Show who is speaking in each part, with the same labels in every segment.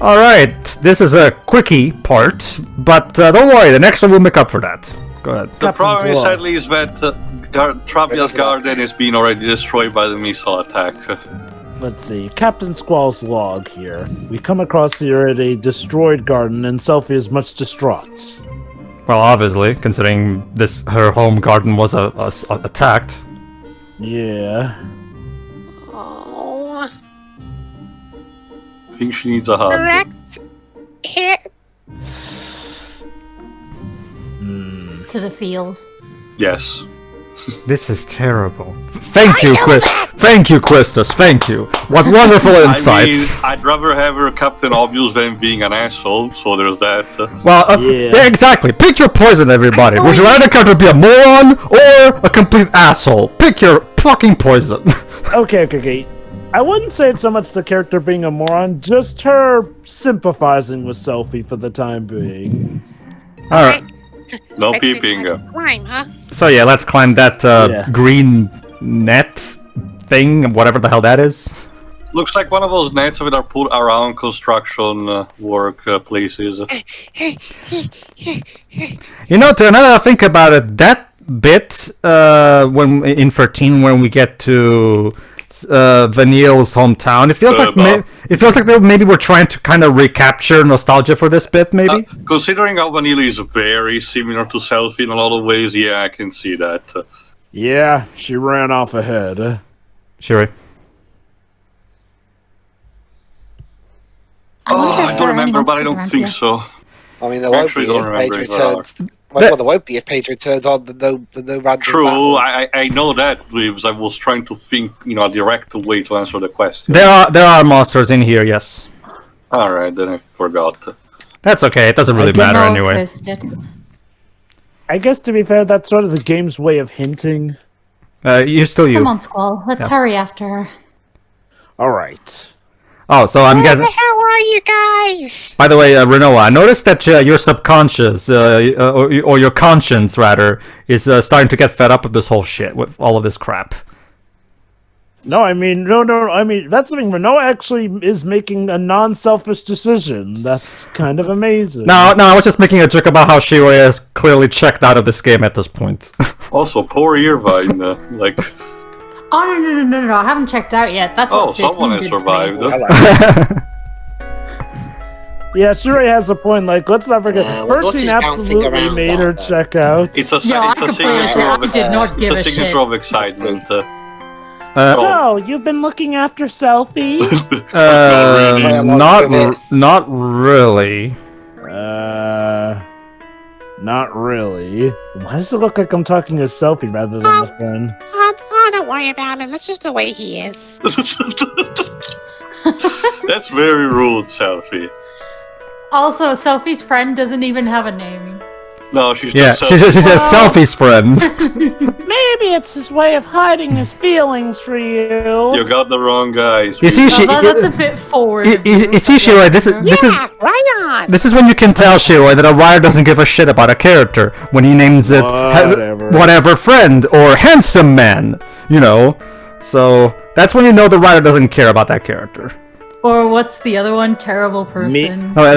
Speaker 1: Alright, this is a quickie part, but don't worry, the next one will make up for that. Go ahead.
Speaker 2: The problem is, sadly, is that Trabia's garden is being already destroyed by the missile attack.
Speaker 3: Let's see. Captain Squall's log here. We come across here at a destroyed garden, and Selphie is much distraught.
Speaker 1: Well, obviously, considering her home garden was attacked.
Speaker 3: Yeah.
Speaker 4: Oh.
Speaker 2: I think she needs a hug.
Speaker 4: Correct. Here.
Speaker 5: To the fields.
Speaker 2: Yes.
Speaker 1: This is terrible. Thank you, Quistus. Thank you. What wonderful insights.
Speaker 2: I mean, I'd rather have her Captain Obvious than being an asshole, so there's that.
Speaker 1: Well, yeah, exactly. Pick your poison, everybody. Would you rather the character be a moron or a complete asshole? Pick your fucking poison.
Speaker 3: Okay. I wouldn't say it's so much the character being a moron, just her sympathizing with Selphie for the time being.
Speaker 1: Alright.
Speaker 2: No peeping.
Speaker 4: Climb, huh?
Speaker 1: So yeah, let's climb that green net thing, whatever the hell that is.
Speaker 2: Looks like one of those nets that are put around construction work places.
Speaker 1: You know, now that I think about it, that bit when in 13 when we get to Vanille's hometown, it feels like maybe we're trying to kind of recapture nostalgia for this bit, maybe.
Speaker 2: Considering how Vanille is very similar to Selphie in a lot of ways, yeah, I can see that.
Speaker 3: Yeah, she ran off ahead.
Speaker 1: Sure.
Speaker 2: I don't remember, but I don't think so.
Speaker 6: I mean, there won't be if Pedro turns. Well, there won't be if Pedro turns on the no random.
Speaker 2: True, I know that, Lives. I was trying to think, a direct way to answer the question.
Speaker 1: There are monsters in here, yes.
Speaker 2: All right, then I forgot.
Speaker 1: That's okay. It doesn't really matter anyway.
Speaker 3: I guess to be fair, that's sort of the game's way of hinting.
Speaker 1: You're still you.
Speaker 5: Come on, Squall. Let's hurry after her.
Speaker 3: All right.
Speaker 1: Oh, so I'm guessing.
Speaker 4: Where the hell are you guys?
Speaker 1: By the way, Renoa, I noticed that your subconscious, or your conscience rather, is starting to get fed up with this whole shit, with all of this crap.
Speaker 3: No, I mean, no. I mean, that's the thing. Renoa actually is making a non-selfish decision. That's kind of amazing.
Speaker 1: No, I was just making a joke about how Shiroi is clearly checked out of this game at this point.
Speaker 2: Also, poor Irvine, like.
Speaker 5: Oh, no, I haven't checked out yet. That's what
Speaker 2: someone has survived.
Speaker 3: Yeah, Shiroi has a point. Like, let's not forget, 13 absolutely made her check out.
Speaker 2: It's a signature of excitement.
Speaker 3: So, you've been looking after Selphie?
Speaker 1: Not really.
Speaker 3: Not really. Why does it look like I'm talking to Selphie rather than a friend?
Speaker 4: Oh, don't worry about him. That's just the way he is.
Speaker 2: That's very rude, Selphie.
Speaker 5: Also, Selphie's friend doesn't even have a name.
Speaker 2: No, she's
Speaker 1: just she says Selphie's friend.
Speaker 3: Maybe it's his way of hiding his feelings for you.
Speaker 2: You got the wrong guys.
Speaker 1: You see,
Speaker 5: that's a bit forward.
Speaker 1: You see, Shiroi, this is
Speaker 4: right on.
Speaker 1: This is when you can tell Shiroi that a writer doesn't give a shit about a character when he names it whatever friend or handsome man, So that's when you know the writer doesn't care about that character.
Speaker 5: Or what's the other one? Terrible person.
Speaker 1: Mean guy.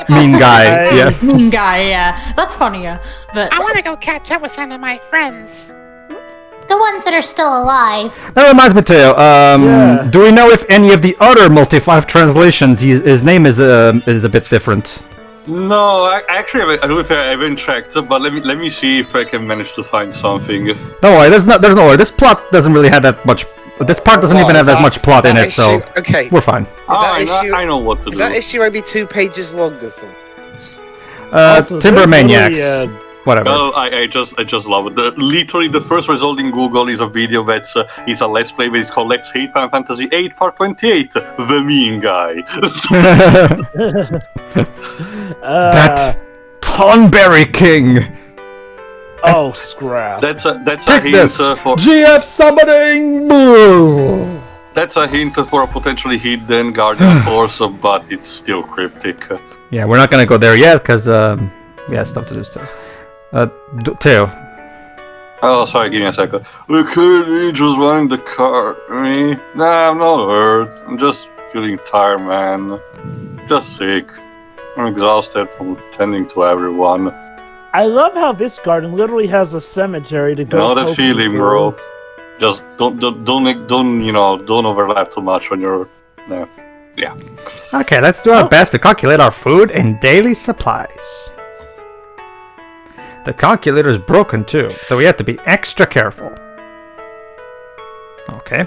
Speaker 1: Mean guy. Yeah.
Speaker 5: Mean guy. Yeah. That's funnier. But
Speaker 4: I want to go catch up with some of my friends.
Speaker 5: The ones that are still alive.
Speaker 1: That reminds me, Teo. Do we know if any of the other Multi-5 translations, his name is a bit different?
Speaker 2: No, I haven't checked, but let me see if I can manage to find something.
Speaker 1: Don't worry, there's no worry. This plot doesn't really have that much. This part doesn't even have that much plot in it, so we're fine.
Speaker 2: I know what to do.
Speaker 6: Is that issue only 2 pages long or something?
Speaker 1: Timber Maniacs. Whatever.
Speaker 2: No, I just love it. Literally, the first result in Google is a video that's is a Let's Play, but it's called Let's Hate Final Fantasy VIII Part 28, The Mean Guy.
Speaker 1: That's Tonberry King.
Speaker 3: Oh, scrap.
Speaker 2: That's a hint for
Speaker 1: GF summoning.
Speaker 2: That's a hint for a potentially hidden Guardian Force, but it's still cryptic.
Speaker 1: Yeah, we're not gonna go there yet because we have stuff to do still. Teo.
Speaker 2: Oh, sorry, give me a second. We could just run in the car. Nah, I'm not hurt. I'm just feeling tired, man. just sick. I'm exhausted from tending to everyone.
Speaker 3: I love how this garden literally has a cemetery to go.
Speaker 2: You know that
Speaker 3: poke
Speaker 2: feeling,
Speaker 3: people.
Speaker 2: bro. Just don't don't overlap too much when you're there. Yeah.
Speaker 1: Okay, let's do our best to calculate our food and daily supplies. The calculator is broken too, so we have to be extra careful. Okay.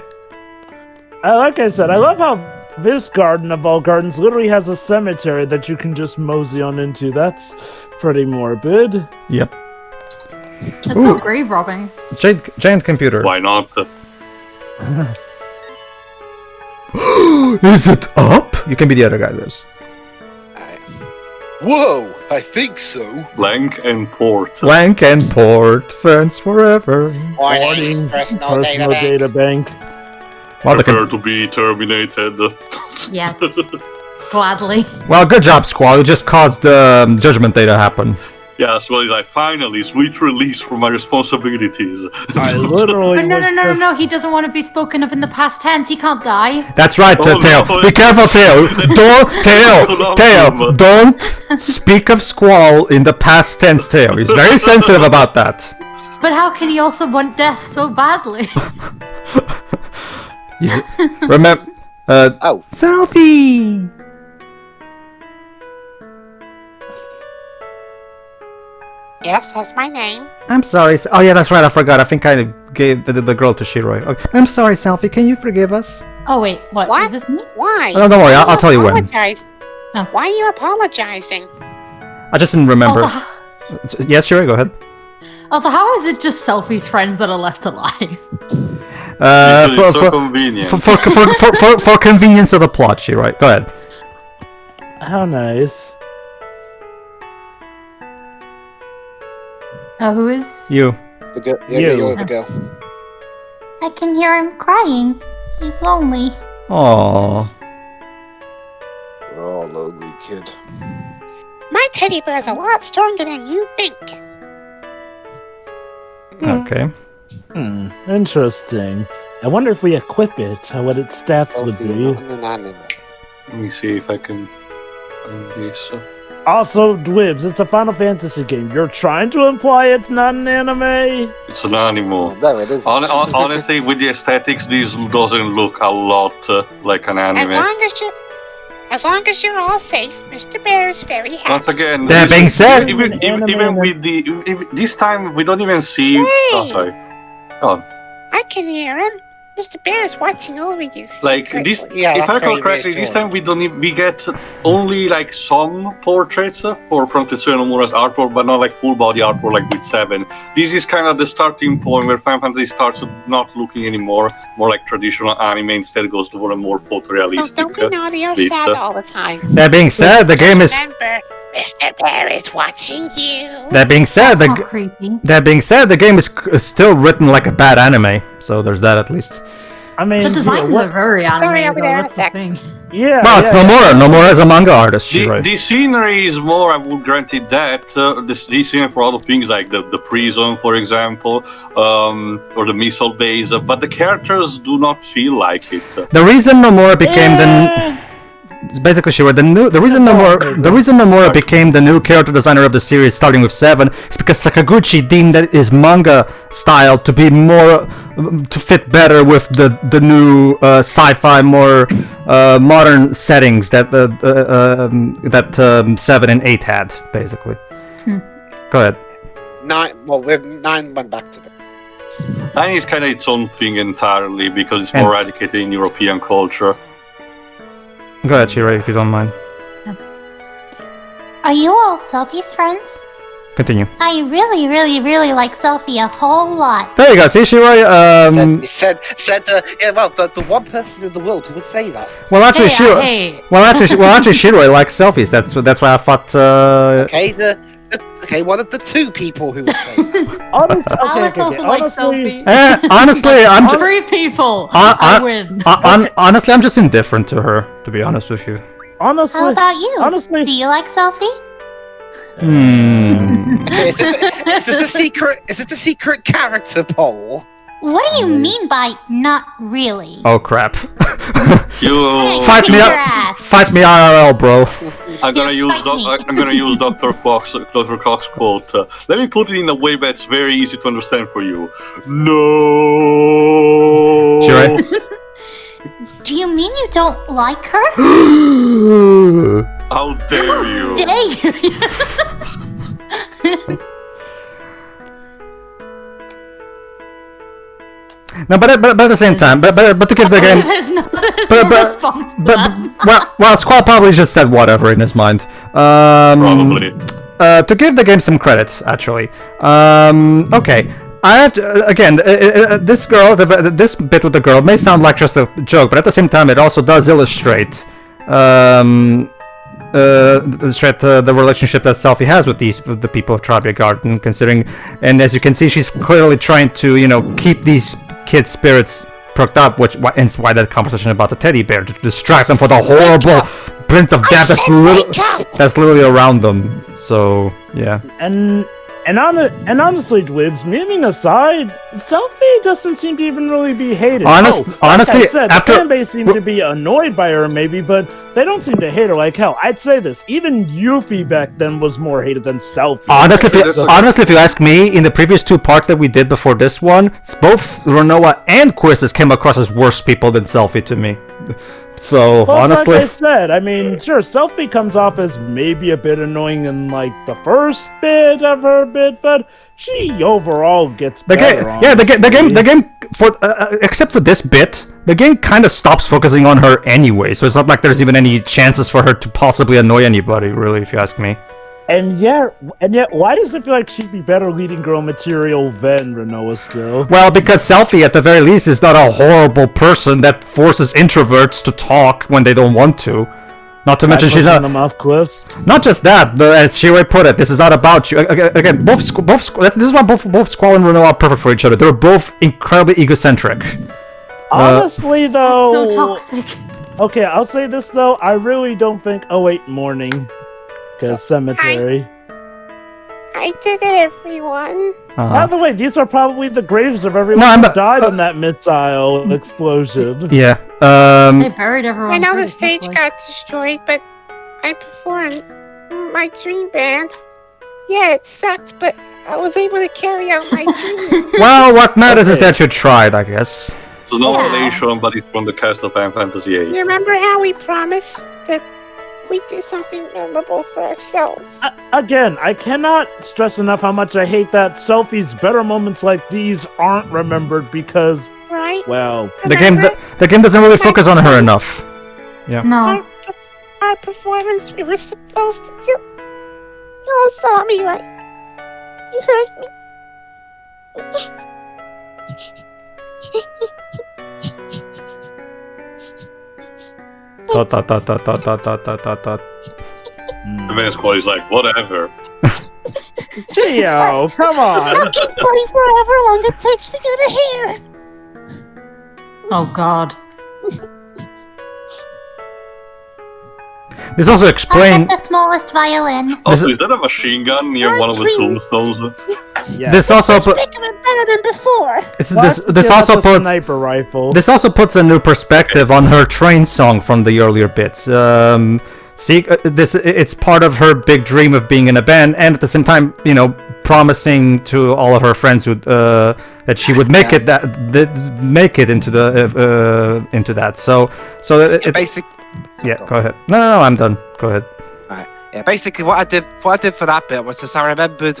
Speaker 3: Like I said, I love how this garden of all gardens literally has a cemetery that you can just mosey on into. That's pretty morbid.
Speaker 1: Yep.
Speaker 5: Let's go grave robbing.
Speaker 1: Giant computer.
Speaker 2: Why not?
Speaker 1: Is it up? You can be the other guy, Liz.
Speaker 6: Whoa, I think so.
Speaker 2: Blank and port.
Speaker 1: Blank and port, friends forever.
Speaker 6: Warning, personal data bank.
Speaker 1: Well,
Speaker 2: Prepare to be terminated.
Speaker 5: Yes. Gladly.
Speaker 1: well, good job, Squall. You just caused the Judgment Day to happen.
Speaker 2: Yes, well, I finally sweet release from my responsibilities.
Speaker 3: I literally.
Speaker 5: But no. He doesn't want to be spoken of in the past tense. He can't die.
Speaker 1: That's right,
Speaker 2: Oh,
Speaker 1: Tail.
Speaker 2: no.
Speaker 1: Be careful, Tail. Tail. Don't speak of Squall in the past tense, Tail. He's very sensitive about that.
Speaker 5: But how can he also want death so badly?
Speaker 1: Remember,
Speaker 6: Oh.
Speaker 1: Selphie.
Speaker 4: Yes, that's my name.
Speaker 1: I'm sorry. Oh yeah, that's right. I forgot. I think I gave the girl to Shiroi. Okay. I'm sorry, Selphie. Can you forgive us?
Speaker 5: Oh wait, what?
Speaker 4: What?
Speaker 5: Is this me?
Speaker 4: Why?
Speaker 1: Oh, don't worry. I'll tell you when.
Speaker 4: Apologize.
Speaker 5: Oh.
Speaker 4: Why are you apologizing?
Speaker 1: I just didn't remember.
Speaker 5: Also,
Speaker 1: Yes, Shiroi, go ahead.
Speaker 5: how is it just Selphie's friends that are left alive?
Speaker 2: It's so convenient.
Speaker 1: For convenience of the plot, Shiroi. Go ahead.
Speaker 3: How nice.
Speaker 5: Oh, who is?
Speaker 1: You.
Speaker 6: The girl. Yeah,
Speaker 3: You.
Speaker 6: you're the girl.
Speaker 5: I can hear him crying. He's lonely.
Speaker 1: Aww.
Speaker 6: We're all lonely, kid.
Speaker 4: My teddy bear is a lot stronger than you think.
Speaker 1: Okay.
Speaker 3: Interesting. I wonder if we equip it, what its stats would be.
Speaker 2: Let me see if I can find this.
Speaker 3: Also, Dwibs, it's a Final Fantasy game. You're trying to imply it's not an anime?
Speaker 2: It's an animal.
Speaker 6: No, it isn't.
Speaker 2: Honestly, with the aesthetics, this doesn't look a lot like an anime.
Speaker 4: As long as you're all safe, Mr. Bear is very happy.
Speaker 2: Once again,
Speaker 1: That being said,
Speaker 2: even with this time, we don't even see. Oh, sorry. Go on.
Speaker 4: I can hear him. Mr. Bear is watching over you.
Speaker 2: Like this,
Speaker 6: Yeah,
Speaker 2: if I
Speaker 6: that's
Speaker 2: recall
Speaker 6: very
Speaker 2: correctly, this
Speaker 6: reassuring.
Speaker 2: time we get only like some portraits for Protezione Nomura's artwork, but not like full body artwork like with 7. This is kind of the starting point where Final Fantasy starts not looking anymore more like traditional anime, instead goes toward a more photorealistic.
Speaker 4: So don't be naughty or
Speaker 2: bit.
Speaker 4: sad all the time.
Speaker 1: that being said, the game is.
Speaker 4: Remember, Mr. Bear is watching you.
Speaker 1: That being said,
Speaker 5: That's not creepy.
Speaker 1: the game is still written like a bad anime. So there's that at least.
Speaker 3: I mean,
Speaker 5: The designs are very
Speaker 4: Sorry, I'll
Speaker 5: anime,
Speaker 4: be
Speaker 5: though.
Speaker 4: there in a
Speaker 5: That's the
Speaker 4: sec.
Speaker 5: thing.
Speaker 3: Yeah.
Speaker 1: Well, it's Nomura as a manga artist,
Speaker 2: The,
Speaker 1: Shiroi.
Speaker 2: the scenery is more, I would grant it that. This scenery for other things like the prison, for example, or the missile base, but the characters do not feel like it.
Speaker 1: The reason Nomura became basically Shiroi, the reason Nomura became the new character designer of the series, starting with 7, is because Sakaguchi deemed that his manga style to be more to fit better with the new sci-fi, more modern settings that 7 and 8 had, basically. Go ahead.
Speaker 6: 9 went back to it.
Speaker 2: And it's kind of its own thing entirely because it's more educated in European culture.
Speaker 1: Go ahead, Shiroi, if you don't mind.
Speaker 7: Are you all Selphie's friends?
Speaker 1: Continue.
Speaker 7: I really, really, really like Selphie a whole lot.
Speaker 1: There you go. See, Shiroi.
Speaker 6: Yeah, well, the one person in the world who would say that.
Speaker 1: Well, actually,
Speaker 5: Hey,
Speaker 1: Shiroi.
Speaker 5: hey.
Speaker 1: Well, actually, Shiroi likes selfies. That's why I thought.
Speaker 6: Okay, one of the 2 people who would say that.
Speaker 3: Honestly,
Speaker 5: I was also like
Speaker 3: honestly,
Speaker 5: Selphie.
Speaker 1: Honestly, I'm just.
Speaker 5: 3 people.
Speaker 1: I
Speaker 5: I win.
Speaker 1: Honestly, I'm just indifferent to her. To be honest with you.
Speaker 3: honestly,
Speaker 7: How about you?
Speaker 3: honestly,
Speaker 7: Do you like Selphie?
Speaker 1: Hmm.
Speaker 6: Okay, is this a secret? Is this a secret character poll?
Speaker 7: What do you mean by not really?
Speaker 1: Oh crap!
Speaker 2: You
Speaker 1: Fight me, fight me IRL, bro.
Speaker 2: I'm gonna use Dr. Cox's quote. Let me put it in a way that's very easy to understand for you. No.
Speaker 1: Sure.
Speaker 7: Do you mean you don't like her?
Speaker 2: How dare you?
Speaker 7: Dare you?
Speaker 1: No, but at the same time, but to give the game,
Speaker 5: There's no response to
Speaker 1: but
Speaker 5: that.
Speaker 1: well, Squall probably just said whatever in his mind.
Speaker 2: Probably.
Speaker 1: To give the game some credit, actually. Okay. I had again, this girl, this bit with the girl may sound like just a joke, but at the same time, it also does illustrate the relationship that Selphie has with the people of Trabia Garden, considering, and as you can see, she's clearly trying to, keep these kids' spirits perked up, which is why that conversation about the teddy bear, to distract them for the horrible print of death that's literally around them. So yeah.
Speaker 3: And honestly, Dwibs, memeing aside, Selphie doesn't seem to even really be hated.
Speaker 1: Honestly,
Speaker 3: like I said, the fanbase seem to be annoyed by her, maybe, but they don't seem to hate her. Like hell, I'd say this: even Yuffie back then was more hated than Selphie.
Speaker 1: Honestly, if you ask me, in the previous 2 parts that we did before this one, both Renoa and Quistis came across as worse people than Selphie to me. So honestly,
Speaker 3: like I said, I mean, sure, Selphie comes off as maybe a bit annoying in like the first bit of her bit, but she overall gets better.
Speaker 1: The game for except for this bit, the game kind of stops focusing on her anyway. So it's not like there's even any chances for her to possibly annoy anybody, really, if you ask me.
Speaker 3: And yet, why does it feel like she'd be better leading girl material than Renoa still?
Speaker 1: Well, because Selphie, at the very least, is not a horrible person that forces introverts to talk when they don't want to. Not to mention she's not
Speaker 3: them off cliffs.
Speaker 1: Not just that, as Shirei put it, this is not about you. Again, this is why both Squall and Renoa are perfect for each other. They're both incredibly egocentric.
Speaker 3: Honestly, though,
Speaker 5: So toxic.
Speaker 3: Okay, I'll say this though. I really don't think. Oh wait, morning. Because cemetery.
Speaker 4: I did it, everyone.
Speaker 3: By the way, these are probably the graves of everyone who died in that missile explosion.
Speaker 1: Yeah.
Speaker 5: They buried everyone.
Speaker 4: I know the
Speaker 5: pretty
Speaker 4: stage
Speaker 5: quickly.
Speaker 4: got destroyed, but I performed my dream band. Yeah, it sucked, but I was able to carry out my dream.
Speaker 1: Well, what matters is that you tried, I guess.
Speaker 2: It's not relation, but it's from the cast of Final Fantasy VIII.
Speaker 4: You remember how we promised that we do something memorable for ourselves?
Speaker 3: Again, I cannot stress enough how much I hate that Selphie's better moments like these aren't remembered because,
Speaker 4: Right?
Speaker 3: well,
Speaker 1: The game doesn't really focus on her enough. Yeah.
Speaker 5: No.
Speaker 4: Our performance we were supposed to do. You all saw me, right? You heard me.
Speaker 2: The main squad is like, whatever.
Speaker 3: Geo, come on.
Speaker 4: I'll keep going for however long it takes for you to hear.
Speaker 5: Oh God.
Speaker 1: This also
Speaker 7: I
Speaker 1: explains.
Speaker 7: got the smallest violin.
Speaker 2: Also, is that a machine gun near one of the tombstones?
Speaker 3: Yeah.
Speaker 1: This also
Speaker 4: Bigger and better than before.
Speaker 1: this also
Speaker 3: puts
Speaker 1: puts
Speaker 3: sniper rifle.
Speaker 1: this also puts a new perspective on her train song from the earlier bits. It's part of her big dream of being in a band, and at the same time, promising to all of her friends that she would make it into that. So it's
Speaker 6: Basic.
Speaker 1: yeah. Go ahead. No, I'm done. Go ahead.
Speaker 6: Right. Yeah, basically what I did for that bit was just I remembered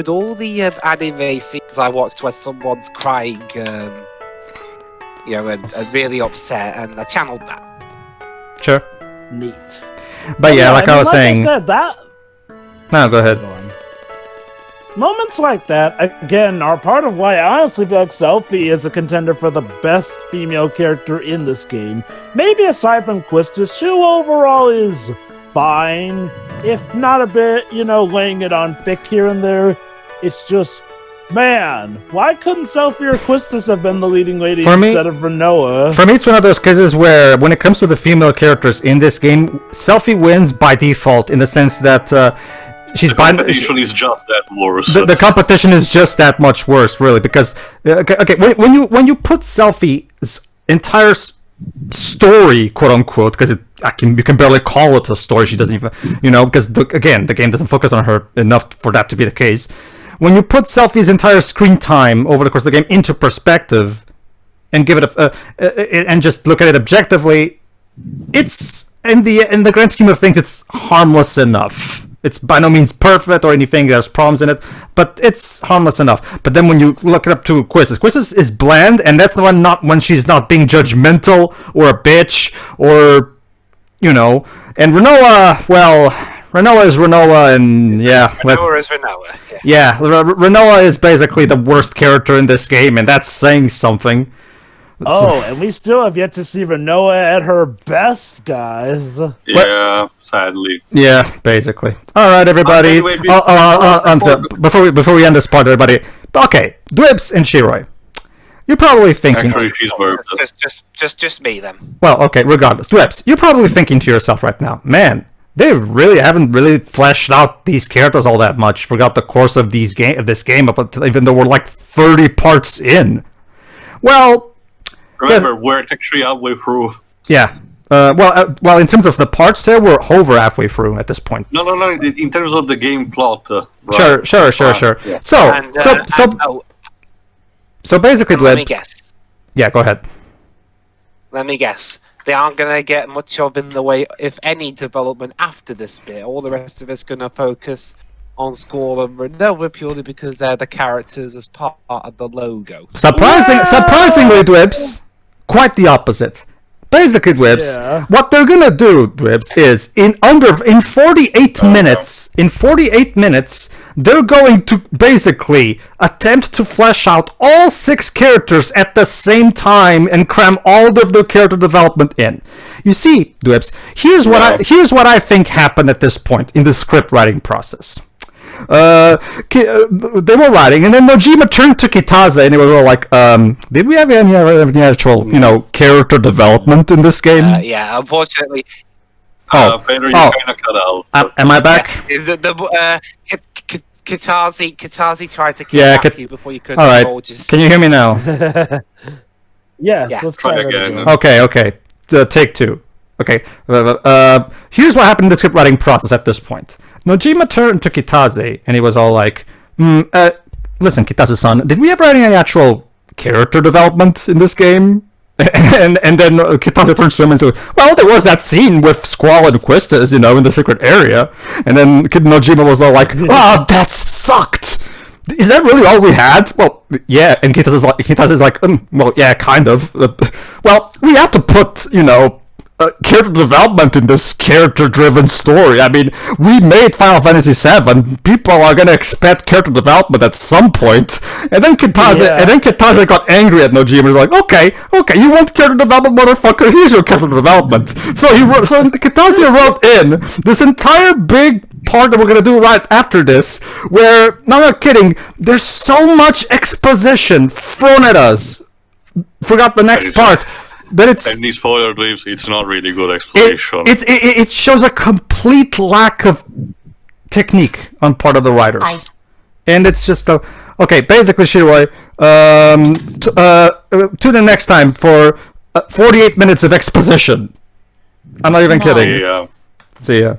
Speaker 6: all the anime scenes I watched where someone's crying, and really upset, and I channeled that.
Speaker 1: Sure.
Speaker 3: Neat.
Speaker 1: But yeah, like I was saying.
Speaker 3: I said, that
Speaker 1: No, go ahead.
Speaker 3: moments like that again are part of why I honestly feel like Selphie is a contender for the best female character in this game. Maybe aside from Quistis, who overall is fine, if not a bit, laying it on thick here and there. It's just, man, why couldn't Selphie or Quistis have been the leading lady instead of Renoa?
Speaker 1: For me, it's one of those cases where, when it comes to the female characters in this game, Selphie wins by default in the sense that she's
Speaker 2: The competition is just that worse.
Speaker 1: The competition is just that much worse, really, because okay, when you put Selphie's entire story, quote unquote, because you can barely call it a story. She doesn't even, because again, the game doesn't focus on her enough for that to be the case. When you put Selphie's entire screen time over the course of the game into perspective and give it and just look at it objectively, it's in the grand scheme of things, it's harmless enough. It's by no means perfect or anything. There's problems in it, but it's harmless enough. But then when you look it up to Quizzes is bland, and that's the one not when she's not being judgmental or a bitch or, And Renoa, well, Renoa is Renoa, and yeah.
Speaker 6: Renoa is Renoa.
Speaker 1: Yeah, Renoa is basically the worst character in this game, and that's saying something.
Speaker 3: Oh, and we still have yet to see Renoa at her best, guys.
Speaker 2: Yeah, sadly.
Speaker 1: Yeah, basically. All right, everybody.
Speaker 2: Anyway,
Speaker 1: before we end this part, everybody. Okay, Dwibs and Shiroi. You're probably thinking.
Speaker 2: Actually, she's verbed.
Speaker 6: Just me then.
Speaker 1: Well, okay. Regardless, Dwibs, you're probably thinking to yourself right now, man. They really haven't fleshed out these characters all that much. Forgot the course of this game, even though we're like 30 parts in. Well.
Speaker 2: Remember, we're actually halfway through.
Speaker 1: Yeah. Well, in terms of the parts there, we're over halfway through at this point.
Speaker 2: No. In terms of the game plot. Right?
Speaker 1: Sure.
Speaker 2: Yeah.
Speaker 1: So basically,
Speaker 6: let me guess.
Speaker 1: Yeah, go ahead.
Speaker 6: Let me guess. They aren't going to get much of in the way, if any, development after this bit. All the rest of it's going to focus on Squall and Renoa purely because they're the characters as part of the logo.
Speaker 1: Surprisingly, Dwibs. Quite the opposite. Basically, Dwibs, what they're gonna do, Dwibs, is in 48 minutes, they're going to basically attempt to flesh out all 6 characters at the same time and cram all of their character development in. You see, Dwibs, here's what I think happened at this point in the script writing process. They were writing, and then Nojima turned to Kitase, and they were all like, "Did we have any actual, character development in this game?"
Speaker 6: Yeah, unfortunately.
Speaker 2: Pedro, you kind of cut out.
Speaker 1: Am I back?
Speaker 6: Kitase tried to kidnap you before you could.
Speaker 1: All right. Can you hear me now?
Speaker 3: Yes. Let's
Speaker 2: try again.
Speaker 1: Okay. Take 2. Okay. Here's what happened in the script writing process at this point. Nojima turned to Kitase, and he was all like, listen, Kitase-san, did we ever have any actual character development in this game? And then Kitase turns to him and says, well, there was that scene with Squall and Quistis, in the secret area. And then Nojima was all like, oh, that sucked! Is that really all we had? Well, yeah. And Kitase is like, well, yeah, kind of. Well, we have to put, character development in this character-driven story. I mean, we made Final Fantasy VII. People are gonna expect character development at some point. And then Kitase got angry at Nojima. He's like, okay, you want character development, motherfucker? Here's your character development. So Kitase wrote in this entire big part that we're gonna do right after this, where, no, I'm not kidding, there's so much exposition thrown at us. Forgot the next part. But
Speaker 2: and these spoiler leaves, it's not really good explanation.
Speaker 1: It shows a complete lack of technique on part of the writers. And it's just okay, basically, Shiroi, tune in next time for 48 minutes of exposition. I'm not even kidding.
Speaker 2: Yeah.
Speaker 1: See ya.